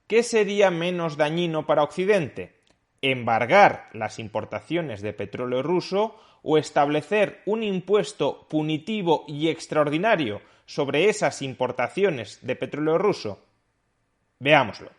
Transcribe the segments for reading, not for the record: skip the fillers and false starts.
¿Qué sería menos dañino para Occidente? ¿Embargar las importaciones de petróleo ruso o establecer un impuesto punitivo y extraordinario sobre esas importaciones de petróleo ruso? Veámoslo.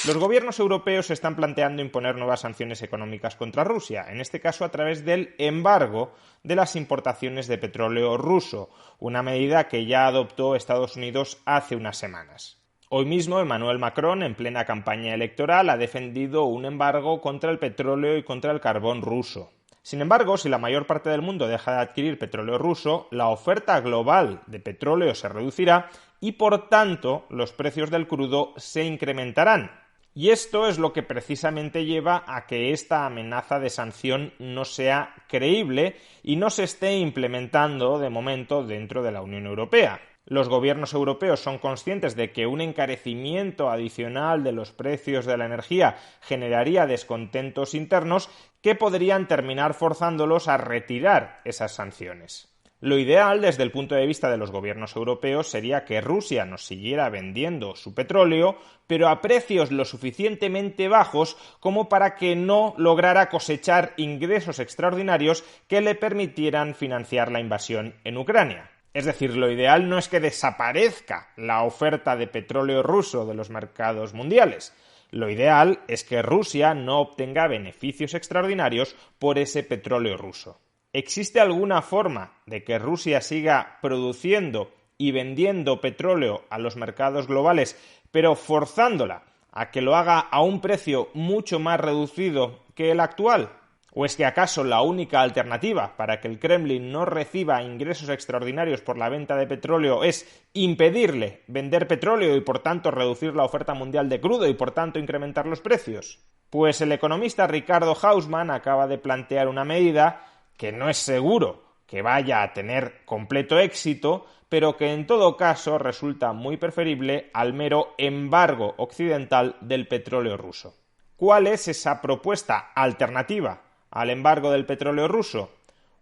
Los gobiernos europeos están planteando imponer nuevas sanciones económicas contra Rusia, en este caso a través del embargo de las importaciones de petróleo ruso, una medida que ya adoptó Estados Unidos hace unas semanas. Hoy mismo Emmanuel Macron, en plena campaña electoral, ha defendido un embargo contra el petróleo y contra el carbón ruso. Sin embargo, si la mayor parte del mundo deja de adquirir petróleo ruso, la oferta global de petróleo se reducirá y, por tanto, los precios del crudo se incrementarán. Y esto es lo que precisamente lleva a que esta amenaza de sanción no sea creíble y no se esté implementando de momento dentro de la Unión Europea. Los gobiernos europeos son conscientes de que un encarecimiento adicional de los precios de la energía generaría descontentos internos que podrían terminar forzándolos a retirar esas sanciones. Lo ideal desde el punto de vista de los gobiernos europeos sería que Rusia nos siguiera vendiendo su petróleo, pero a precios lo suficientemente bajos como para que no lograra cosechar ingresos extraordinarios que le permitieran financiar la invasión en Ucrania. Es decir, lo ideal no es que desaparezca la oferta de petróleo ruso de los mercados mundiales. Lo ideal es que Rusia no obtenga beneficios extraordinarios por ese petróleo ruso. ¿Existe alguna forma de que Rusia siga produciendo y vendiendo petróleo a los mercados globales, pero forzándola a que lo haga a un precio mucho más reducido que el actual? ¿O es que acaso la única alternativa para que el Kremlin no reciba ingresos extraordinarios por la venta de petróleo es impedirle vender petróleo y por tanto reducir la oferta mundial de crudo y por tanto incrementar los precios? Pues el economista Ricardo Hausmann acaba de plantear una medida que no es seguro que vaya a tener completo éxito, pero que en todo caso resulta muy preferible al mero embargo occidental del petróleo ruso. ¿Cuál es esa propuesta alternativa al embargo del petróleo ruso?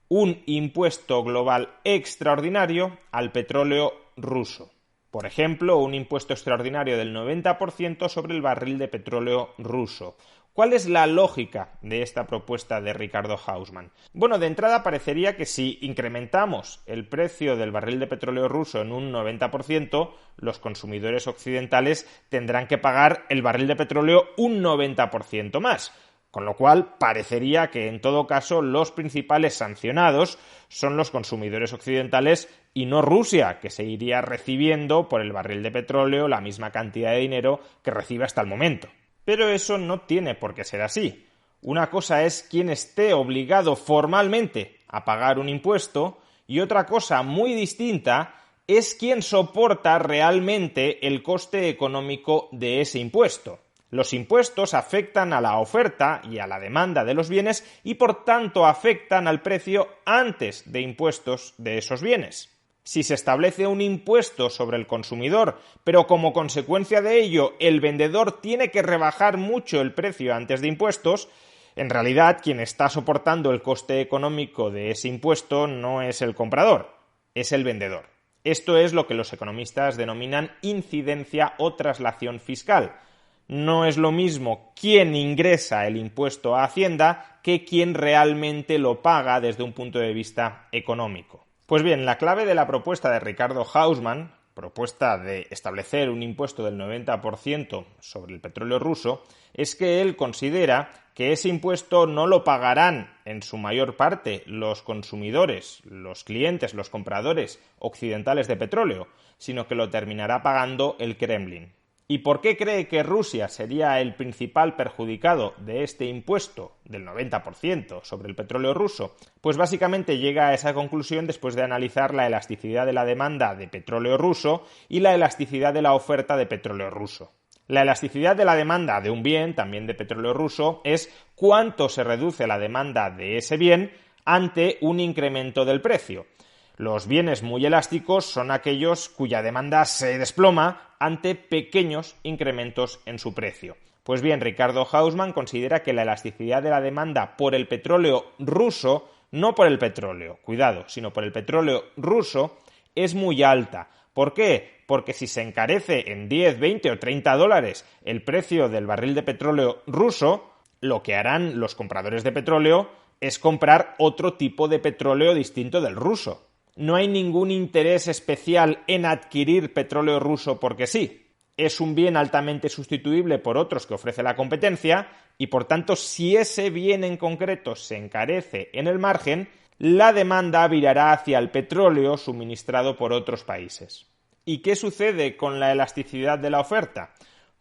Un impuesto global extraordinario al petróleo ruso. Por ejemplo, un impuesto extraordinario del 90% sobre el barril de petróleo ruso. ¿Cuál es la lógica de esta propuesta de Ricardo Hausmann? Bueno, de entrada parecería que si incrementamos el precio del barril de petróleo ruso en un 90%, los consumidores occidentales tendrán que pagar el barril de petróleo un 90% más. Con lo cual, parecería que en todo caso los principales sancionados son los consumidores occidentales y no Rusia, que seguiría recibiendo por el barril de petróleo la misma cantidad de dinero que recibe hasta el momento. Pero eso no tiene por qué ser así. Una cosa es quien esté obligado formalmente a pagar un impuesto y otra cosa muy distinta es quien soporta realmente el coste económico de ese impuesto. Los impuestos afectan a la oferta y a la demanda de los bienes y por tanto afectan al precio antes de impuestos de esos bienes. Si se establece un impuesto sobre el consumidor, pero como consecuencia de ello el vendedor tiene que rebajar mucho el precio antes de impuestos, en realidad quien está soportando el coste económico de ese impuesto no es el comprador, es el vendedor. Esto es lo que los economistas denominan incidencia o traslación fiscal. No es lo mismo quién ingresa el impuesto a Hacienda que quién realmente lo paga desde un punto de vista económico. Pues bien, la clave de la propuesta de Ricardo Hausmann, propuesta de establecer un impuesto del 90% sobre el petróleo ruso, es que él considera que ese impuesto no lo pagarán en su mayor parte los consumidores, los clientes, los compradores occidentales de petróleo, sino que lo terminará pagando el Kremlin. ¿Y por qué cree que Rusia sería el principal perjudicado de este impuesto del 90% sobre el petróleo ruso? Pues básicamente llega a esa conclusión después de analizar la elasticidad de la demanda de petróleo ruso y la elasticidad de la oferta de petróleo ruso. La elasticidad de la demanda de un bien, también de petróleo ruso, es cuánto se reduce la demanda de ese bien ante un incremento del precio. Los bienes muy elásticos son aquellos cuya demanda se desploma ante pequeños incrementos en su precio. Pues bien, Ricardo Hausmann considera que la elasticidad de la demanda por el petróleo ruso, no por el petróleo, cuidado, sino por el petróleo ruso, es muy alta, ¿Por qué? Porque si se encarece en 10, 20 o 30 dólares el precio del barril de petróleo ruso, lo que harán los compradores de petróleo es comprar otro tipo de petróleo distinto del ruso. No hay ningún interés especial en adquirir petróleo ruso porque sí. Es un bien altamente sustituible por otros que ofrece la competencia y, por tanto, si ese bien en concreto se encarece en el margen, la demanda virará hacia el petróleo suministrado por otros países. ¿Y qué sucede con la elasticidad de la oferta?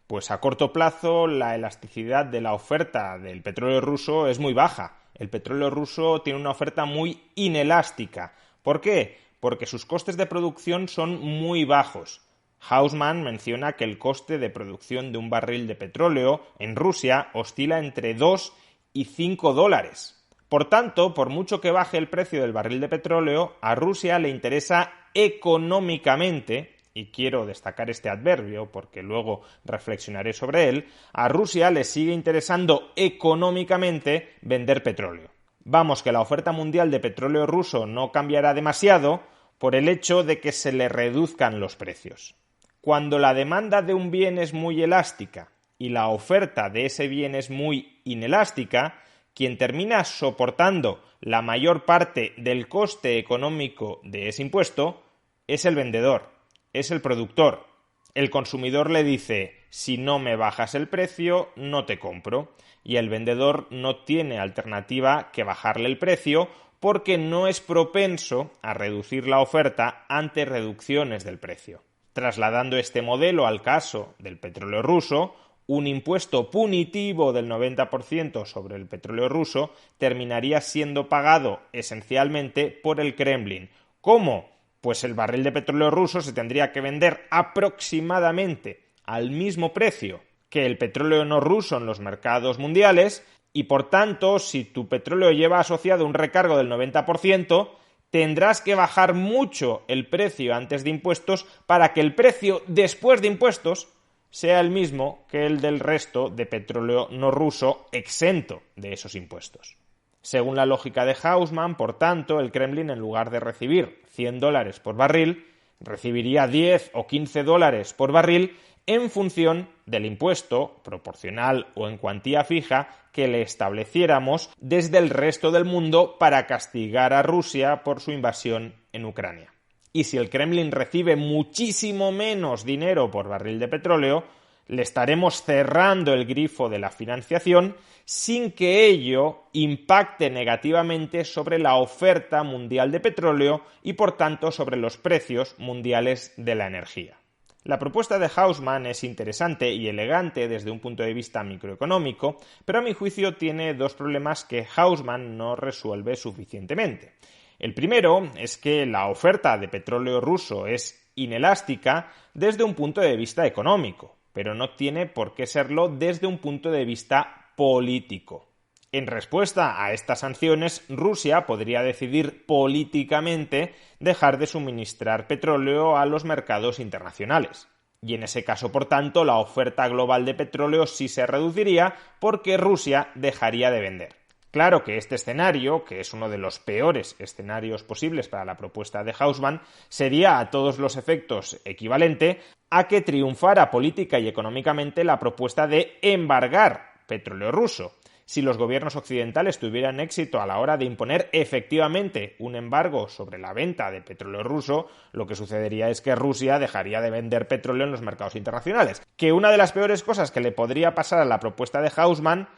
Pues a corto plazo la elasticidad de la oferta del petróleo ruso es muy baja. El petróleo ruso tiene una oferta muy inelástica. ¿Por qué? Porque sus costes de producción son muy bajos. Hausmann menciona que el coste de producción de un barril de petróleo en Rusia oscila entre 2 y 5 dólares. Por tanto, por mucho que baje el precio del barril de petróleo, a Rusia le interesa económicamente, y quiero destacar este adverbio porque luego reflexionaré sobre él, a Rusia le sigue interesando económicamente vender petróleo. Vamos, que la oferta mundial de petróleo ruso no cambiará demasiado por el hecho de que se le reduzcan los precios. Cuando la demanda de un bien es muy elástica y la oferta de ese bien es muy inelástica, quien termina soportando la mayor parte del coste económico de ese impuesto es el vendedor, es el productor. El consumidor le dice, si no me bajas el precio, no te compro. Y el vendedor no tiene alternativa que bajarle el precio porque no es propenso a reducir la oferta ante reducciones del precio. Trasladando este modelo al caso del petróleo ruso, un impuesto punitivo del 90% sobre el petróleo ruso terminaría siendo pagado esencialmente por el Kremlin. ¿Cómo? Pues el barril de petróleo ruso se tendría que vender aproximadamente al mismo precio que el petróleo no ruso en los mercados mundiales y, por tanto, si tu petróleo lleva asociado un recargo del 90%, tendrás que bajar mucho el precio antes de impuestos para que el precio después de impuestos sea el mismo que el del resto de petróleo no ruso exento de esos impuestos. Según la lógica de Hausmann, por tanto, el Kremlin, en lugar de recibir 100 dólares por barril, recibiría 10 o 15 dólares por barril en función del impuesto, proporcional o en cuantía fija, que le estableciéramos desde el resto del mundo para castigar a Rusia por su invasión en Ucrania. Y si el Kremlin recibe muchísimo menos dinero por barril de petróleo, le estaremos cerrando el grifo de la financiación sin que ello impacte negativamente sobre la oferta mundial de petróleo y, por tanto, sobre los precios mundiales de la energía. La propuesta de Hausmann es interesante y elegante desde un punto de vista microeconómico, pero a mi juicio tiene dos problemas que Hausmann no resuelve suficientemente. El primero es que la oferta de petróleo ruso es inelástica desde un punto de vista económico, pero no tiene por qué serlo desde un punto de vista político. En respuesta a estas sanciones, Rusia podría decidir políticamente dejar de suministrar petróleo a los mercados internacionales. Y en ese caso, por tanto, la oferta global de petróleo sí se reduciría porque Rusia dejaría de vender. Claro que este escenario, que es uno de los peores escenarios posibles para la propuesta de Hausmann, sería a todos los efectos equivalente a que triunfara política y económicamente la propuesta de embargar petróleo ruso. Si los gobiernos occidentales tuvieran éxito a la hora de imponer efectivamente un embargo sobre la venta de petróleo ruso, lo que sucedería es que Rusia dejaría de vender petróleo en los mercados internacionales. Que una de las peores cosas que le podría pasar a la propuesta de Hausmann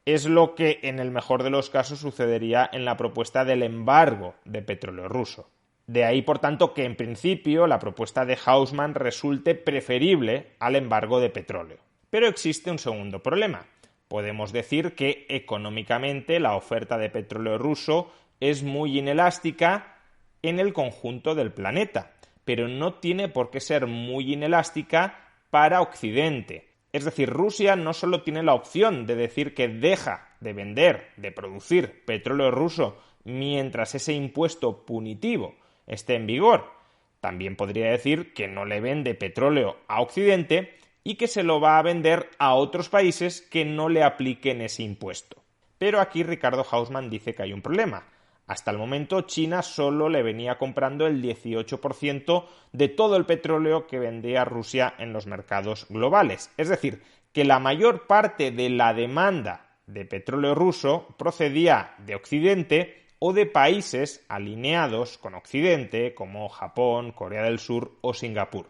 es lo que en el mejor de los casos sucedería en la propuesta del embargo de petróleo ruso. De ahí, por tanto, que en principio la propuesta de Hausmann resulte preferible al embargo de petróleo. Pero existe un segundo problema. Podemos decir que económicamente la oferta de petróleo ruso es muy inelástica en el conjunto del planeta, pero no tiene por qué ser muy inelástica para Occidente. Es decir, Rusia no solo tiene la opción de decir que deja de vender, de producir petróleo ruso mientras ese impuesto punitivo esté en vigor, también podría decir que no le vende petróleo a Occidente y que se lo va a vender a otros países que no le apliquen ese impuesto. Pero aquí Ricardo Hausmann dice que hay un problema. Hasta el momento, China solo le venía comprando el 18% de todo el petróleo que vendía Rusia en los mercados globales. Es decir, que la mayor parte de la demanda de petróleo ruso procedía de Occidente o de países alineados con Occidente, como Japón, Corea del Sur o Singapur.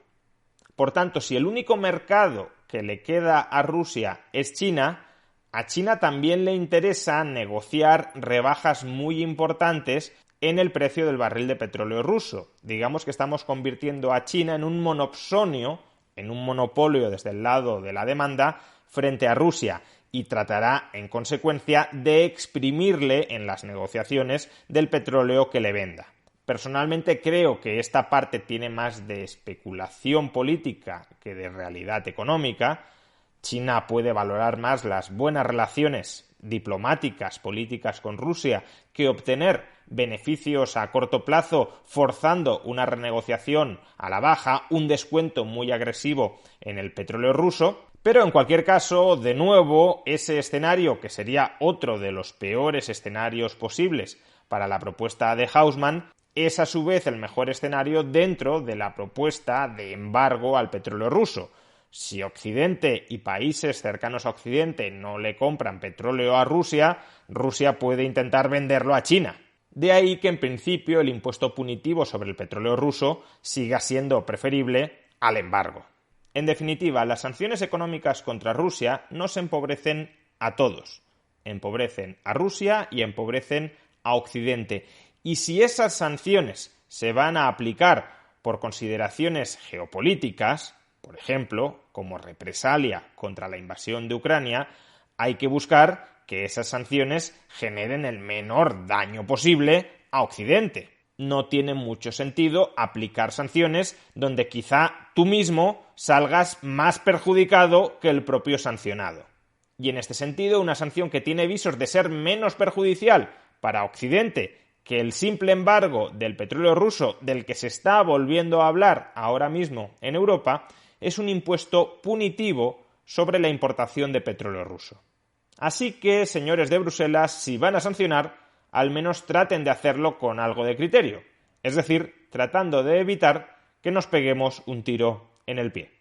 Por tanto, si el único mercado que le queda a Rusia es China, a China también le interesa negociar rebajas muy importantes en el precio del barril de petróleo ruso. Digamos que estamos convirtiendo a China en un monopsonio, en un monopolio desde el lado de la demanda frente a Rusia, y tratará, en consecuencia, de exprimirle en las negociaciones del petróleo que le venda. Personalmente creo que esta parte tiene más de especulación política que de realidad económica. China puede valorar más las buenas relaciones diplomáticas, políticas con Rusia, que obtener beneficios a corto plazo forzando una renegociación a la baja, un descuento muy agresivo en el petróleo ruso. Pero en cualquier caso, de nuevo, ese escenario, que sería otro de los peores escenarios posibles para la propuesta de Haussmann, es a su vez el mejor escenario dentro de la propuesta de embargo al petróleo ruso. Si Occidente y países cercanos a Occidente no le compran petróleo a Rusia, Rusia puede intentar venderlo a China. De ahí que en principio el impuesto punitivo sobre el petróleo ruso siga siendo preferible al embargo. En definitiva, las sanciones económicas contra Rusia no se empobrecen a todos. Empobrecen a Rusia y empobrecen a Occidente. Y si esas sanciones se van a aplicar por consideraciones geopolíticas, por ejemplo, como represalia contra la invasión de Ucrania, hay que buscar que esas sanciones generen el menor daño posible a Occidente. No tiene mucho sentido aplicar sanciones donde quizá tú mismo salgas más perjudicado que el propio sancionado. Y en este sentido, una sanción que tiene visos de ser menos perjudicial para Occidente que el simple embargo del petróleo ruso, del que se está volviendo a hablar ahora mismo en Europa, es un impuesto punitivo sobre la importación de petróleo ruso. Así que, señores de Bruselas, si van a sancionar, al menos traten de hacerlo con algo de criterio, es decir, tratando de evitar que nos peguemos un tiro en el pie.